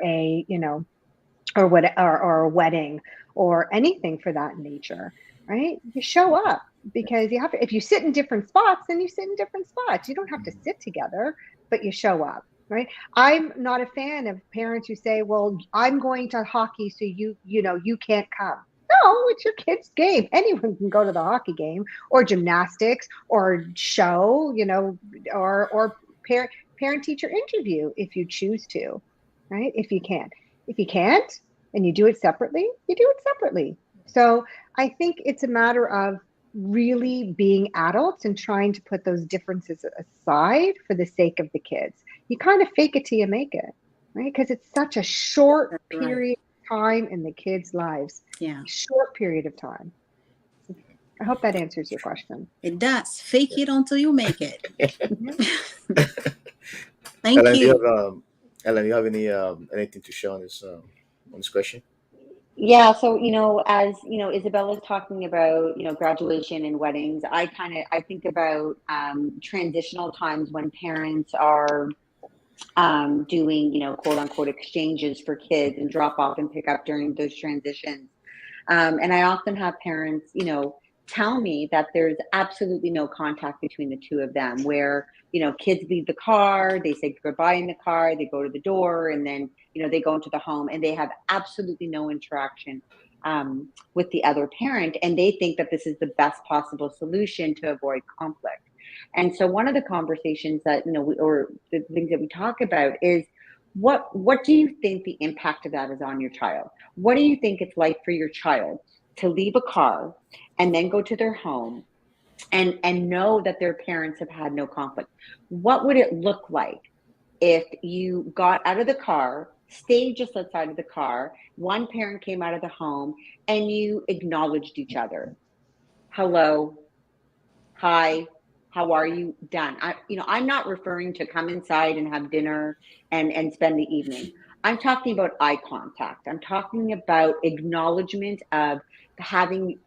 or a wedding or anything for that nature, right? You show up because you have to. If you sit in different spots, then you sit in different spots. You don't have to sit together, but you show up, right? I'm not a fan of parents who say, well, I'm going to hockey, so you can't come. No, it's your kid's game. Anyone can go to the hockey game or gymnastics or show, or parent teacher interview if you choose to, right? If you can. If you can't and you do it separately, you do it separately. So I think it's a matter of really being adults and trying to put those differences aside for the sake of the kids. You kind of fake it till you make it, right? Because it's such a short That's right. period of time in the kids' lives. Yeah. Short period of time. I hope that answers your question. It does. Fake it until you make it. Thank Ellen, do you you. have any anything to share on this question? Yeah, so as Isabella's talking about graduation and weddings, I think about transitional times when parents are doing quote unquote exchanges for kids and drop off and pick up during those transitions. And I often have parents, tell me that there's absolutely no contact between the two of them, where, kids leave the car, they say goodbye in the car, they go to the door, and then, they go into the home and they have absolutely no interaction with the other parent. And they think that this is the best possible solution to avoid conflict. And so one of the conversations that, or the things that we talk about is, what do you think the impact of that is on your child? What do you think it's like for your child to leave a car and then go to their home and know that their parents have had no conflict? What would it look like if you got out of the car, stayed just outside of the car, one parent came out of the home, and you acknowledged each other? Hello, hi, how are you? Done. I'm not referring to come inside and have dinner and spend the evening. I'm talking about eye contact. I'm talking about acknowledgement of having,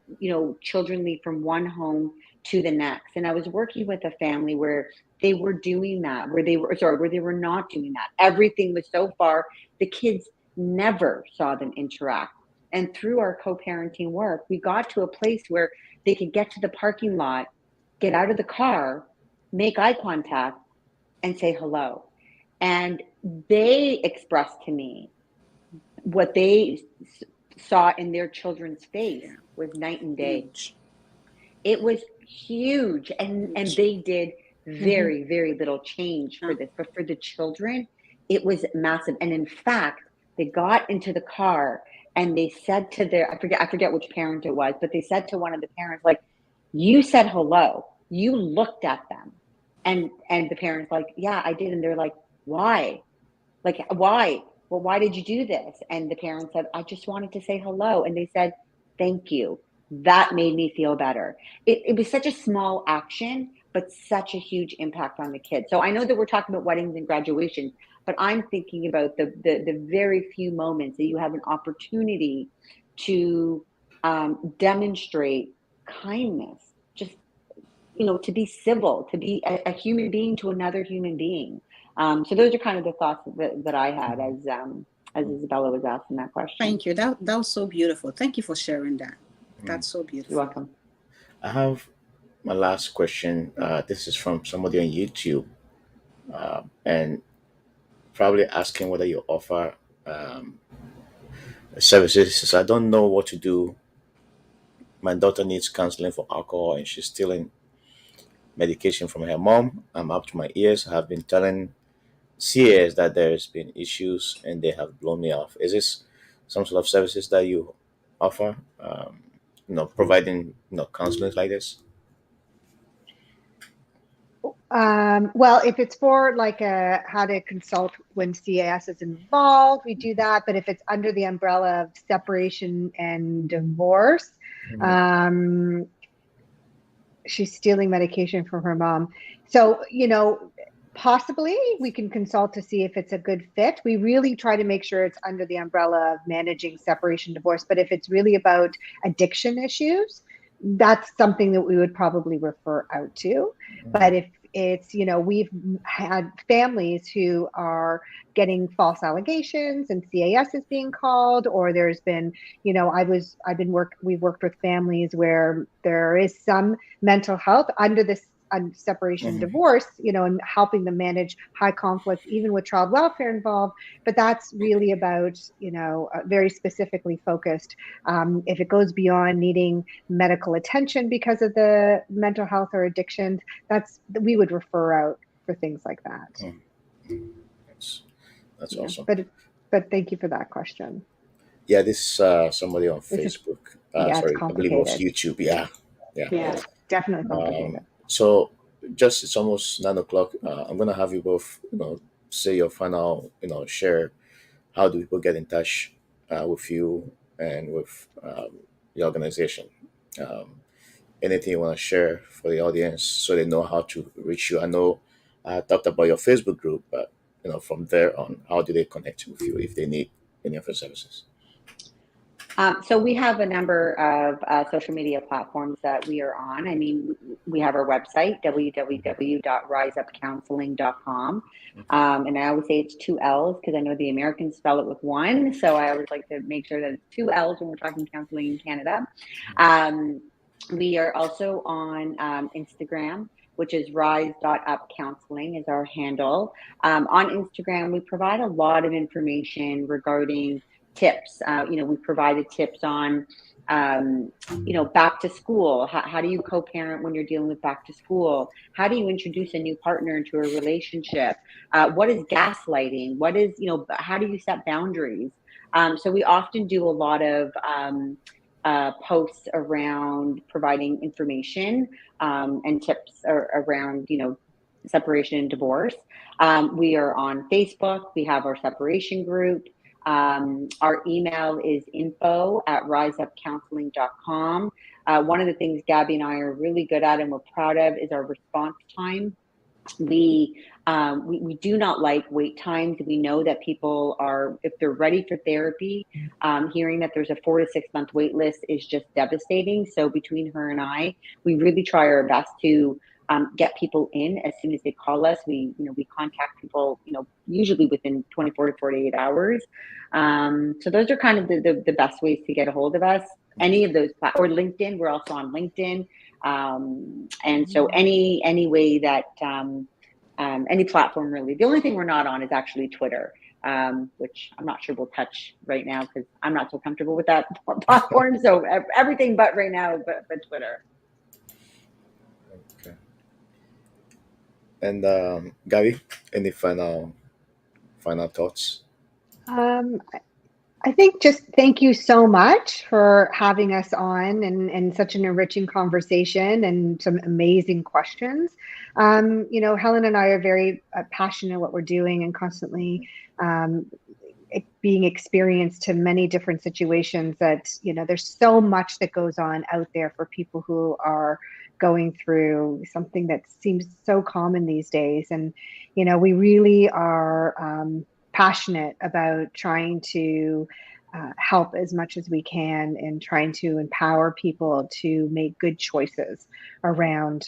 children leave from one home to the next. And I was working with a family where they were doing that, where they were not doing that. Everything was so far, the kids never saw them interact. And through our co-parenting work, we got to a place where they could get to the parking lot, get out of the car, make eye contact, and say hello. And they expressed to me what they saw in their children's face Yeah. was night and day. Huge. It was huge, and Huge. they did Mm-hmm. very little change for Yeah. this, but for the children, it was massive. And in fact, they got into the car and they said to their, I forget which parent it was, but they said to one of the parents, like, you said hello, you looked at them, and the parents like, yeah, I did. And they're like, why? Like, why? Well, why did you do this? And the parents said, I just wanted to say hello. And they said, thank you. That made me feel better. It was such a small action, but such a huge impact on the kids. So I know that we're talking about weddings and graduations, but I'm thinking about the very few moments that you have an opportunity to demonstrate kindness, just, to be civil, to be a human being to another human being. So those are kind of the thoughts that I had as Isabella was asking that question. Thank you. That was so beautiful. Thank you for sharing that. Mm. That's so You're beautiful. welcome. I have my last question. This is from somebody on YouTube, and probably asking whether you offer um, services. So I don't know what to do. My daughter needs counseling for alcohol, and she's stealing medication from her mom. I'm up to my ears. I have been telling CAs that there's been issues, and they have blown me off. Is this some sort of services that you offer? Providing counseling like this. Well, if it's for like how to consult when CAS is involved, we do that. But if it's under the umbrella of separation and divorce, Mhm. um, she's stealing medication from her mom. So, possibly we can consult to see if it's a good fit. We really try to make sure it's under the umbrella of managing separation, divorce. But if it's really about addiction issues, that's something that we would probably refer out to. But if it's, we've had families who are getting false allegations and CAS is being called, or there's been, we've worked with families where there is some mental health under this separation Mhm. divorce, and helping them manage high conflict, even with child welfare involved. But that's really about, very specifically focused. If it goes beyond needing medical attention because of the mental health or addictions, we would refer out for things like that. Mhm. That's, that's Yeah, awesome. but thank you for that question. Yeah, this somebody on This is Facebook. Yeah, it's Sorry, I believe it was complicated. YouTube. Yeah, yeah. Yeah, definitely complicated. So just it's almost 9 o'clock. I'm gonna have you both, say your final, share. How do people get in touch with you and with the organization? Um, Anything you want to share for the audience so they know how to reach you? I know I talked about your Facebook group, but from there on, how do they connect with you if they need any of your services? So we have a number of social media platforms that we are on. I mean, we have our website, www.riseupcounseling.com. And I always say it's two L's because I know the Americans spell it with one. So I always like to make sure that it's two L's when we're talking counseling in Canada. Um, we are also on Instagram, which is rise.upcounseling is our handle. On Instagram, we provide a lot of information regarding tips. We provided tips on, back to school. How do you co-parent when you're dealing with back to school? How do you introduce a new partner into a relationship? What is gaslighting? How do you set boundaries? So we often do a lot of posts around providing information and tips around, separation and divorce. We are on Facebook. We have our separation group. Our email is info@riseupcounseling.com. One of the things Gabby and I are really good at and we're proud of is our response time. We do not like wait times. We know that people are, if they're ready for therapy, hearing that there's a 4 to 6 month wait list is just devastating. So between her and I, we really try our best to get people in as soon as they call us. We contact people, usually within 24 to 48 hours. So those are kind of the best ways to get a hold of us. Any of those, or LinkedIn, we're also on LinkedIn. And so any way that any platform really. The only thing we're not on is actually Twitter. which I'm not sure we'll touch right now because I'm not so comfortable with that platform. So everything but right now, but Twitter. Okay. And Gabby, any final thoughts? Um, I think just thank you so much for having us on and such an enriching conversation and some amazing questions. Helen and I are very passionate what we're doing and constantly um, being experienced to many different situations that, there's so much that goes on out there for people who are going through something that seems so common these days. And, we really are passionate about trying to help as much as we can and trying to empower people to make good choices around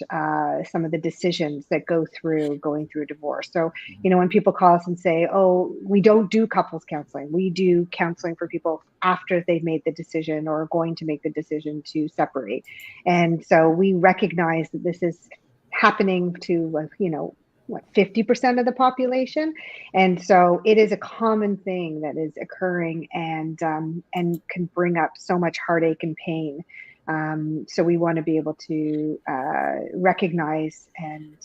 some of the decisions that go through going through divorce. So, when people call us and say, oh, we don't do couples counseling, we do counseling for people after they've made the decision or are going to make the decision to separate. And so we recognize that this is happening to, 50% of the population. And so it is a common thing that is occurring and can bring up so much heartache and pain. So we want to be able to recognize and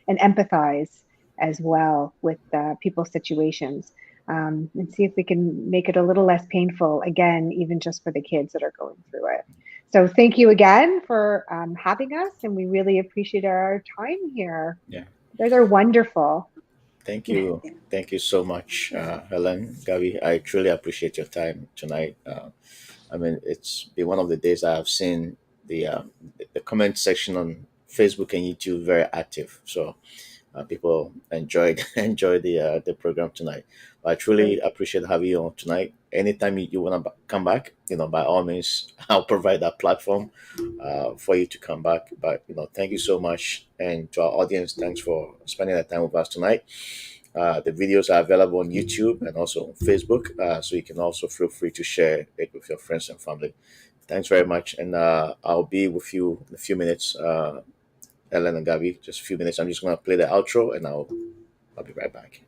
empathize as well with people's situations, and see if we can make it a little less painful, again, even just for the kids that are going through it. So thank you again for having us, and we really appreciate our time here. Yeah. You guys are wonderful. Thank you. Thank you so much, Helen, Gabby. I truly appreciate your time tonight. I mean, it's been one of the days I have seen the comment section on Facebook and YouTube very active. So people enjoyed enjoyed the program tonight. But I truly Great. appreciate having you on tonight. Anytime you want to come back, by all means, I'll provide that platform for you to come back. But thank you so much, and to our audience, thanks for spending that time with us tonight. The videos are available on YouTube and also on Facebook, so you can also feel free to share it with your friends and family. Thanks very much, and I'll be with you in a few minutes. Ellen and Gabby, just a few minutes. I'm just gonna play the outro, and I'll be right back.